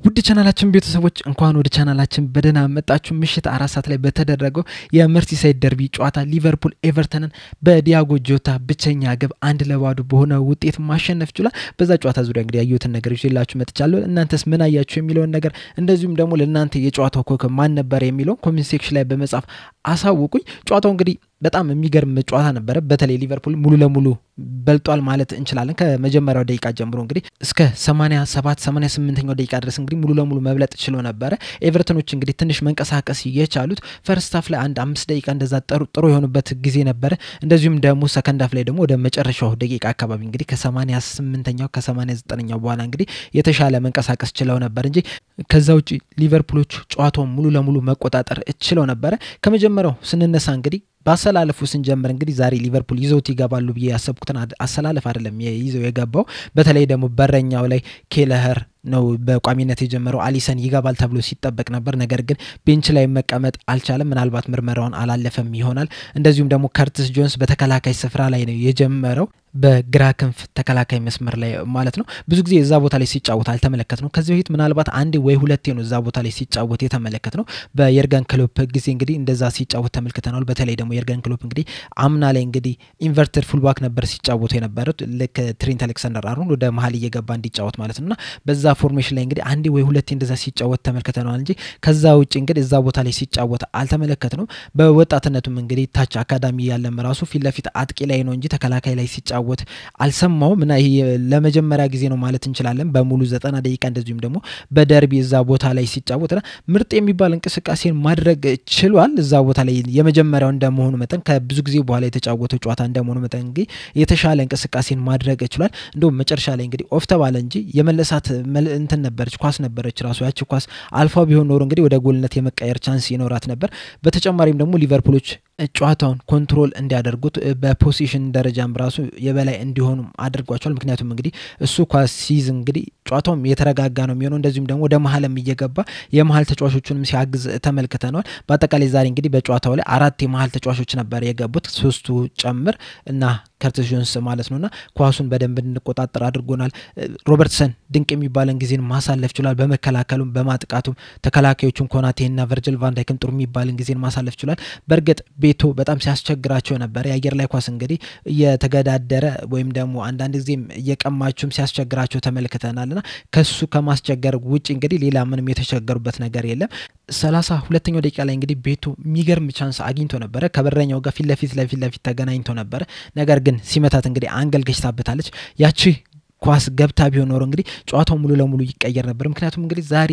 ውድ ቻናላችን ቤተሰቦች እንኳን ወደ ቻናላችን በደና መጣችሁ። ምሽት 4 ሰዓት ላይ በተደረገው የመርሲሳይድ ደርቢ ጨዋታ ሊቨርፑል ኤቨርተንን በዲያጎ ጆታ ብቸኛ ግብ 1-2 በሆነ ውጤት ማሸነፍ ችሏል። በዛ ጨዋታ ዙሪያ እንግዲህ ያዩትን ነገር ይዤላችሁ መጥቻለሁ። እናንተስ ምን አያችሁ የሚለውን ነገር እንደዚሁም ደግሞ ለእናንተ የጨዋታው ኮከብ ማን ነበር የሚለው ኮሜንት ሴክሽን ላይ በመጻፍ አሳውቁኝ። ጨዋታው እንግዲህ በጣም የሚገርም ጨዋታ ነበር። በተለይ ሊቨርፑል ሙሉ ለሙሉ በልጧል ማለት እንችላለን። ከመጀመሪያው ደቂቃ ጀምሮ እንግዲህ እስከ 87 88ኛው ደቂቃ ድረስ እንግዲህ ሙሉ ለሙሉ መብለጥ ችሎ ነበር። ኤቨርተኖች እንግዲህ ትንሽ መንቀሳቀስ የቻሉት ፈርስት ሃፍ ላይ 5 ደቂቃ እንደዛ ጥሩ የሆኑበት ጊዜ ነበር። እንደዚሁም ደግሞ ሰከንድ ሃፍ ላይ ደግሞ ወደ መጨረሻው ደቂቃ አካባቢ እንግዲህ ከ88ኛው ከ89ኛው በኋላ እንግዲህ የተሻለ መንቀሳቀስ ችለው ነበር እንጂ ከዛው ውጪ ሊቨርፑሎች ጨዋታውን ሙሉ ለሙሉ መቆጣጠር ችለው ነበር። ከመጀመሪያው ስንነሳ እንግዲህ ባሰላለፉ ስንጀምር እንግዲህ ዛሬ ሊቨርፑል ይዘውት ይገባሉ ብዬ ያሰብኩትን አሰላለፍ አይደለም ይዘው የገባው። በተለይ ደግሞ በረኛው ላይ ኬለኸር ነው በቋሚነት የጀመረው። አሊሰን ይገባል ተብሎ ሲጠበቅ ነበር፣ ነገር ግን ቤንች ላይ መቀመጥ አልቻለም። ምናልባት ምርመራውን አላለፈም ይሆናል። እንደዚሁም ደግሞ ከርቲስ ጆንስ በተከላካይ ስፍራ ላይ ነው የጀመረው፣ በግራ ክንፍ ተከላካይ መስመር ላይ ማለት ነው። ብዙ ጊዜ እዛ ቦታ ላይ ሲጫወት አልተመለከትነው። ከዚህ በፊት ምናልባት አንድ ወይ ሁለቴ ነው እዛ ቦታ ላይ ሲጫወት የተመለከትነው። በየርገን ክሎፕ ጊዜ እንግዲህ እንደዛ ሲጫወት ተመልክተናል። በተለይ ደግሞ የርገን ክሎፕ እንግዲህ አምና ላይ እንግዲህ ኢንቨርተድ ፉልባክ ነበር ሲጫወቱ የነበሩት፣ ልክ ትሬንት አሌክሳንደር አርኖልድ ወደ መሀል እየገባ እንዲጫወት ማለት ነውና በዛ ፎርሜሽን ላይ እንግዲህ አንድ ወይ ሁለቴ እንደዛ ሲጫወት ተመልክተናል እንጂ ከዛ ውጪ እንግዲህ እዛ ቦታ ላይ ሲጫወት አልተመለከትነው። በወጣትነቱም እንግዲህ ታች አካዳሚ ያለም ራሱ ፊት ለፊት አጥቂ ላይ ነው እንጂ ተከላካይ ላይ ሲጫወት አልሰማውም እና ይሄ ለመጀመሪያ ጊዜ ነው ማለት እንችላለን። በሙሉ 90 ደቂቃ እንደዚሁም ደግሞ በደርቢ እዛ ቦታ ላይ ሲጫወትና ምርጥ የሚባል እንቅስቃሴን ማድረግ ችሏል። እዛ ቦታ ላይ የመጀመሪያው እንደመሆኑ መጠን ከብዙ ጊዜ በኋላ የተጫወተው ጨዋታ እንደመሆኑ መጠን እንግዲህ የተሻለ እንቅስቃሴን ማድረግ ችሏል። እንደውም መጨረሻ ላይ እንግዲህ ኦፍ ተባለ እንጂ የመለሳት እንትን ነበረች፣ ኳስ ነበረች ራሱ ያቺ ኳስ አልፋ ቢሆን ኖሮ እንግዲህ ወደ ጎልነት የመቀየር ቻንስ ይኖራት ነበር። በተጨማሪም ደግሞ ሊቨርፑሎች ጨዋታውን ኮንትሮል እንዲያደርጉት በፖዚሽን ደረጃም ራሱ የበላይ እንዲሆኑ አድርጓቸዋል። ምክንያቱም እንግዲህ እሱ ኳስ ሲይዝ እንግዲህ ጨዋታውም የተረጋጋ ነው የሚሆነው። እንደዚሁም ደግሞ ወደ መሀልም እየገባ የመሀል ተጫዋቾቹንም ሲያግዝ ተመልክተናል። በአጠቃላይ ዛሬ እንግዲህ በጨዋታው ላይ 4 የመሀል ተጫዋቾች ነበር የገቡት፣ 3ቱ ጨምር እና ከርቲስ ጆንስ ማለት ነውና ኳሱን በደንብ እንቆጣጠር አድርጎናል። ሮበርትሰን ድንቅ የሚባልን ጊዜን ማሳለፍ ችሏል። በመከላከሉም በማጥቃቱም ተከላካዮቹን ኮናቴና ቨርጅል ቫን ዳይክም ጥሩ የሚባልን ጊዜን ማሳለፍ ችሏል። በርግጥ ቤቶ በጣም ሲያስቸግራቸው ነበር። የአየር ላይ ኳስ እንግዲህ እየተገዳደረ ወይም ደግሞ አንዳንድ ጊዜም እየቀማቹም ሲያስቸግራቸው ተመልክተናልና ከሱ ከማስቸገር ውጪ እንግዲህ ሌላ ምንም የተቸገሩበት ነገር የለም። 32ኛው ደቂቃ ላይ እንግዲህ ቤቶ የሚገርም ቻንስ አግኝቶ ነበር። ከበረኛው ጋር ፊት ለፊት ተገናኝቶ ነበር። ነገር ግን ሲመታት እንግዲህ አንገል ገጭታበታለች። ያቺ ኳስ ገብታ ቢሆን ኖሮ እንግዲህ ጨዋታው ሙሉ ለሙሉ ይቀየር ነበር። ምክንያቱም እንግዲህ ዛሬ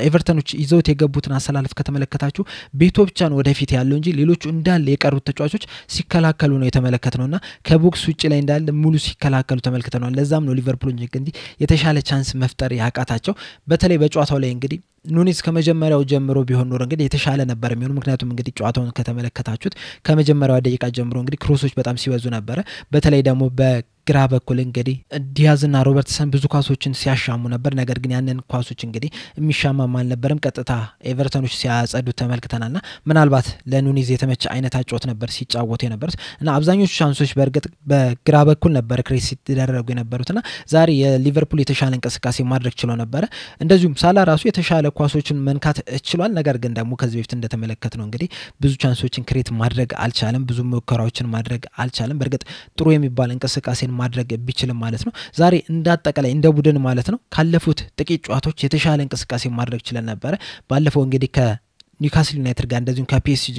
ኤቨርተኖች ይዘውት የገቡትን አሰላለፍ ከተመለከታችሁ ቤቶ ብቻ ነው ወደፊት ያለው እንጂ ሌሎቹ እንዳለ የቀሩት ተጫዋቾች ሲከላከሉ ነው የተመለከትነውና ከቦክስ ውጪ ላይ እንዳለ ሙሉ ሲከላከሉ ተመልክተናል። ለዛም ነው ሊቨርፑል እንግዲህ የተሻለ ቻንስ መፍጠር ያቃታቸው። በተለይ በጨዋታው ላይ እንግዲህ ኑኔዝ ከመጀመሪያው ጀምሮ ቢሆን ኖሮ እንግዲህ የተሻለ ነበር የሚሆነው። ምክንያቱም እንግዲህ ጨዋታውን ከተመለከታችሁት ከመጀመሪያው ደቂቃ ጀምሮ እንግዲህ ክሮሶች በጣም ሲበዙ ነበር። በተለይ ደግሞ በግራ በኩል እንግዲህ ዲያዝና ሮበርትሰን ብዙ ኳሶችን ሲያሻሙ ነበር። ነገር ግን ያንን ኳሶች እንግዲህ የሚሻማም አልነበረም። ቀጥታ ኤቨርተኖች ሲያጸዱ ተመልክተናልና ምናልባት ለኑኔዝ የተመቸ አይነት አጫወት ነበር ሲጫወቱ የነበሩት እና አብዛኞቹ ቻንሶች በእርግጥ በግራ በኩል ነበር ክሬስ ሲደረጉ የነበሩትና ዛሬ የሊቨርፑል የተሻለ እንቅስቃሴ ማድረግ ችሎ ነበር። እንደዚሁም ሳላ ራሱ የተሻለ ኳሶችን መንካት ችሏል። ነገር ግን ደግሞ ከዚህ በፊት እንደተመለከትነው እንግዲህ ብዙ ቻንሶችን ክሬት ማድረግ አልቻለም፣ ብዙ ሙከራዎችን ማድረግ አልቻለም። በርግጥ ጥሩ የሚባል እንቅስቃሴን ማድረግ ቢችልም ማለት ነው ዛሬ እንዳጠቃላይ እንደ ቡድን ማለት ነው ካለፉት ጥቂት ጨዋታዎች የተሻለ እንቅስቃሴ ማድረግ ችለን ነበር። ባለፈው እንግዲህ ከኒውካስል ዩናይትድ ጋር እንደዚሁም ከፒኤስጂ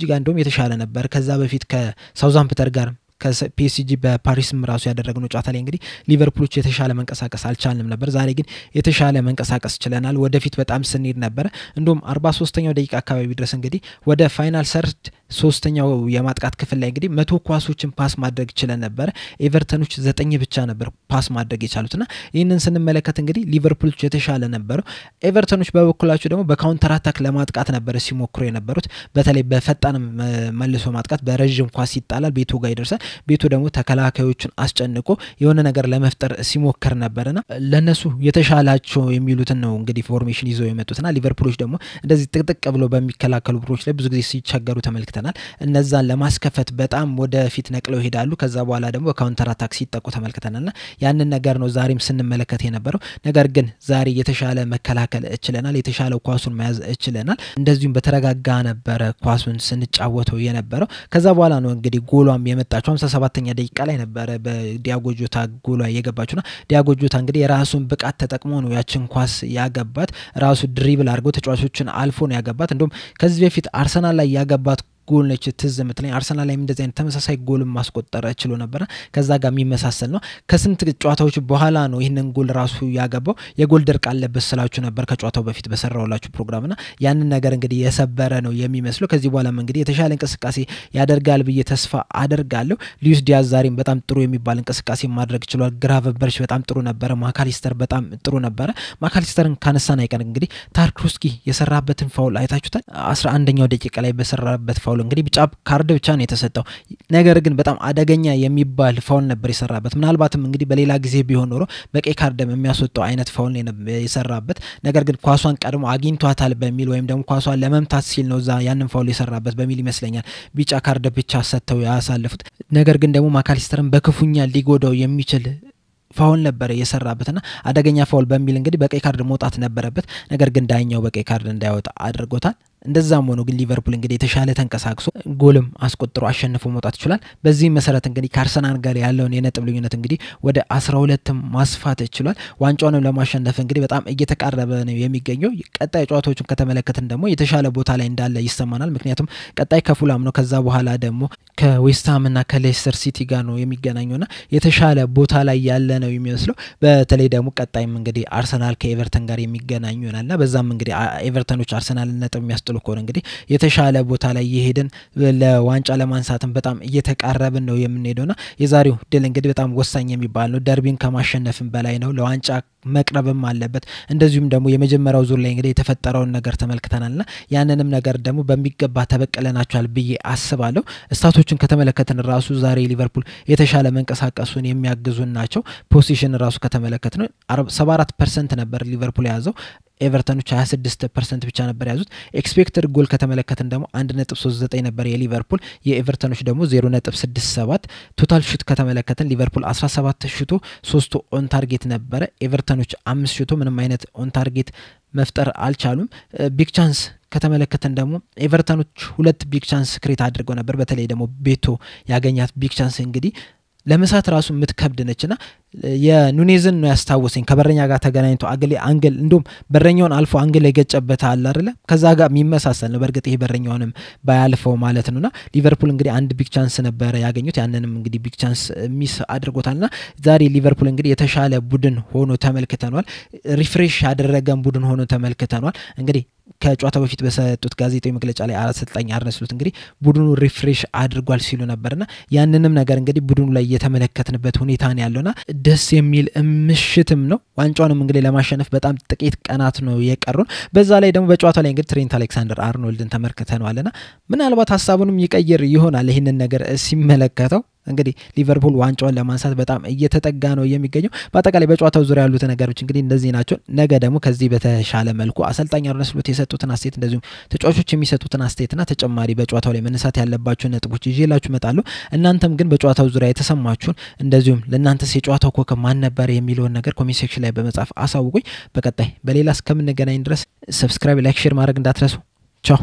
ጋር እንደውም የተሻለ ነበር። ከዛ በፊት ከሳውዛምፕተን ጋር ከፒኤስጂ በፓሪስም ራሱ ያደረግነው ጨዋታ ላይ እንግዲህ ሊቨርፑሎች የተሻለ መንቀሳቀስ አልቻልንም ነበር። ዛሬ ግን የተሻለ መንቀሳቀስ ችለናል። ወደፊት በጣም ስንሄድ ነበር። እንደውም 43ኛው ደቂቃ አካባቢ ድረስ እንግዲህ ወደ ፋይናል ሰርድ 3ኛው የማጥቃት ክፍል ላይ እንግዲህ 100 ኳሶችን ፓስ ማድረግ ችለን ነበር። ኤቨርተኖች 9 ብቻ ነበር ፓስ ማድረግ የቻሉትና ይህንን ስንመለከት እንግዲህ ሊቨርፑሎች የተሻለ ነበሩ። ኤቨርተኖች በበኩላቸው ደግሞ በካውንተር አታክ ለማጥቃት ነበር ሲሞክሩ የነበሩት። በተለይ በፈጣን መልሶ ማጥቃት በረጅም ኳስ ይጣላል፣ ቤቱ ጋር ይደርሳል። ቤቱ ደግሞ ተከላካዮቹን አስጨንቆ የሆነ ነገር ለመፍጠር ሲሞክር ነበርና ለነሱ የተሻላቸው የሚሉትን ነው እንግዲህ ፎርሜሽን ይዘው የመጡትና ሊቨርፑሎች ደግሞ እንደዚህ ጥቅጥቅ ብሎ በሚከላከሉ ብሮች ላይ ብዙ ጊዜ ሲቸገሩ ተመልክተናል። ተመልክተናል እነዛን ለማስከፈት በጣም ወደፊት ነቅለው ይሄዳሉ ከዛ በኋላ ደግሞ ካውንተር አታክ ሲጠቁ ተመልክተናልና ያንን ነገር ነው ዛሬም ስንመለከት የነበረው ነገር ግን ዛሬ የተሻለ መከላከል እችለናል የተሻለ ኳሱን መያዝ እችለናል እንደዚሁም በተረጋጋ ነበር ኳሱን ስንጫወተው የነበረው ከዛ በኋላ ነው እንግዲህ ጎሏም የመጣችው 57ኛ ደቂቃ ላይ ነበር በዲያጎ ጆታ ጎሏ የገባችውና ዲያጎ ጆታ እንግዲህ የራሱን ብቃት ተጠቅሞ ነው ያችን ኳስ ያገባት ራሱ ድሪብል አድርጎ ተጫዋቾችን አልፎ ነው ያገባት እንደውም ከዚህ በፊት አርሰናል ላይ ያገባት ጎል ነች ትዝምትለኝ አርሰናል ላይ እንደዚህ አይነት ተመሳሳይ ጎል ማስቆጠር ችሎ ነበር ከዛ ጋር የሚመሳሰል ነው ከስንት ጨዋታዎች በኋላ ነው ይሄንን ጎል ራሱ ያገባው የጎል ድርቅ አለበት ስላችሁ ነበር ከጨዋታው በፊት በሰራውላችሁ ፕሮግራምና ያንን ነገር እንግዲህ የሰበረ ነው የሚመስለው ከዚህ በኋላም እንግዲህ የተሻለ እንቅስቃሴ ያደርጋል ብዬ ተስፋ አደርጋለሁ ሉዊስ ዲያዝ ዛሬም በጣም ጥሩ የሚባል እንቅስቃሴ ማድረግ ችሏል ግራቨንበርች በጣም ጥሩ ነበር ማካሊስተር በጣም ጥሩ ነበር ማካሊስተርን ካነሳን አይቀር እንግዲህ ታርኮቭስኪ የሰራበትን ፋውል አይታችሁታል 11ኛው ደቂቃ ላይ በሰራበት ፋውል እንግዲህ ቢጫ ካርድ ብቻ ነው የተሰጠው ነገር ግን በጣም አደገኛ የሚባል ፋውል ነበር የሰራበት ምናልባትም እንግዲህ በሌላ ጊዜ ቢሆን ኖሮ በቀይ ካርድ የሚያስወጣው አይነት ፋውል ነው የሰራበት ነገር ግን ኳሷን ቀድሞ አግኝቷታል በሚል ወይም ደግሞ ኳሷን ለመምታት ሲል ነው ዛ ያንን ፋውል የሰራበት በሚል ይመስለኛል ቢጫ ካርድ ብቻ ሰጥተው ያሳለፉት ነገር ግን ደግሞ ማካሊስተርን በክፉኛ ሊጎዳው የሚችል ፋውል ነበር የሰራበትና አደገኛ ፋውል በሚል እንግዲህ በቀይ ካርድ መውጣት ነበረበት ነገር ግን ዳኛው በቀይ ካርድ እንዳይወጣ አድርጎታል እንደዛም ሆኖ ግን ሊቨርፑል እንግዲህ የተሻለ ተንቀሳቅሶ ጎልም አስቆጥሮ አሸንፎ መውጣት ይችላል በዚህ መሰረት እንግዲህ ከአርሰናል ጋር ያለውን የነጥብ ልዩነት እንግዲህ ወደ 12 ማስፋት ይችላል ዋንጫውንም ለማሸነፍ እንግዲህ በጣም እየተቃረበ ነው የሚገኘው ቀጣይ ጨዋታዎችን ከተመለከትን ደግሞ የተሻለ ቦታ ላይ እንዳለ ይሰማናል ምክንያቱም ቀጣይ ከፉላም ነው ከዛ በኋላ ደግሞ ከዌስትሃም እና ከሌስተር ሲቲ ጋር ነው የሚገናኙና የተሻለ ቦታ ላይ ያለ ነው የሚመስለው በተለይ ደግሞ ቀጣይም እንግዲህ አርሰናል ከኤቨርተን ጋር የሚገናኙ ይሆናልና በዛም እንግዲህ ኤቨርተኖች አርሰናል ነጥብ የሚያስጥሉ ከሆነ እንግዲህ የተሻለ ቦታ ላይ ይሄድን ለዋንጫ ለማንሳትም በጣም እየተቃረብን ነው የምንሄደውና የዛሬው ድል እንግዲህ በጣም ወሳኝ የሚባል ነው ደርቢን ከማሸነፍም በላይ ነው ለዋንጫ መቅረብም አለበት እንደዚሁም ደግሞ የመጀመሪያው ዙር ላይ እንግዲህ የተፈጠረውን ነገር ተመልክተናልና ያንንም ነገር ደግሞ በሚገባ ተበቀለናቸዋል ብዬ አስባለሁ ስታቶችን ከተመለከተን ራሱ ዛሬ ሊቨርፑል የተሻለ መንቀሳቀሱን የሚያግዙን ናቸው ፖዚሽን ራሱ ከተመለከተን 74% ነበር ሊቨርፑል ያዘው ኤቨርተኖች 26% ብቻ ነበር ያዙት ኤክስፔክትድ ጎል ከተመለከተን ደግሞ 1.39 ነበር የሊቨርፑል የኤቨርተኖች ደግሞ 0.67 ቶታል ሹት ከተመለከተን ሊቨርፑል 17 ሹቶ 3 ኦን ታርጌት ነበር ኤቨርተኖች 5 ሹቶ ምንም አይነት ኦን ታርጌት መፍጠር አልቻሉም ቢግ ቻንስ ከተመለከተን ደግሞ ኤቨርተኖች 2 ቢግ ቻንስ ክሬት አድርገው ነበር በተለይ ደግሞ ቤቶ ያገኛት ቢግ ቻንስ እንግዲህ ለምሳት ራሱ ምትከብድ ነችና የኑኔዝን ነው ያስታወሰኝ ከበረኛ ጋር ተገናኝቶ አንግል እንደም በረኛውን አልፎ አንግል የገጨበት አለ አይደለ ከዛ ጋር የሚመሳሰል ነው በርግጥ ይሄ በረኛውንም ባያልፈው ማለት ነውና ሊቨርፑል እንግዲህ አንድ ቢግ ቻንስ ነበር ያገኙት ያንንም እንግዲህ ቢግ ቻንስ ሚስ አድርጎታልና ዛሬ ሊቨርፑል እንግዲህ የተሻለ ቡድን ሆኖ ተመልክተናል ሪፍሬሽ ያደረገን ቡድን ሆኖ ተመልክተናል እንግዲህ ከጨዋታው በፊት በሰጡት ጋዜጣዊ መግለጫ ላይ አሰልጣኝ አርነ ስሎት እንግዲህ ቡድኑ ሪፍሬሽ አድርጓል ሲሉ ነበርና ያንንም ነገር እንግዲህ ቡድኑ ላይ የተመለከትንበት ሁኔታ ነው ያለውና ደስ የሚል ምሽትም ነው ዋንጫውንም እንግዲህ ለማሸነፍ በጣም ጥቂት ቀናት ነው የቀሩን በዛ ላይ ደግሞ በጨዋታው ላይ እንግዲህ ትሬንት አሌክሳንደር አርኖልድን ተመልክተናልና ምናልባት ሐሳቡንም ይቀይር ይሆናል ይሄንን ነገር ሲመለከተው እንግዲህ ሊቨርፑል ዋንጫውን ለማንሳት በጣም እየተጠጋ ነው የሚገኘው በአጠቃላይ በጨዋታው ዙሪያ ያሉት ነገሮች እንግዲህ እንደዚህ ናቸው ነገ ደግሞ ከዚህ በተሻለ መልኩ አሰልጣኝ አርነ ስሎት የሰጡትን አስተያየት እንደዚሁም ተጫዋቾች የሚሰጡትን አስተያየትና ተጨማሪ በጨዋታው ላይ መነሳት ያለባቸው ነጥቦች ይዤላችሁ እመጣለሁ እናንተም ግን በጨዋታው ዙሪያ የተሰማችሁን እንደዚሁም ለእናንተስ የጨዋታው ኮከብ ማን ነበር የሚለውን ነገር ኮሜንት ሴክሽን ላይ በመጻፍ አሳውቁኝ በቀጣይ በሌላ እስከምንገናኝ ድረስ ሰብስክራይብ ላይክ ሼር ማድረግ እንዳትረሱ ቻው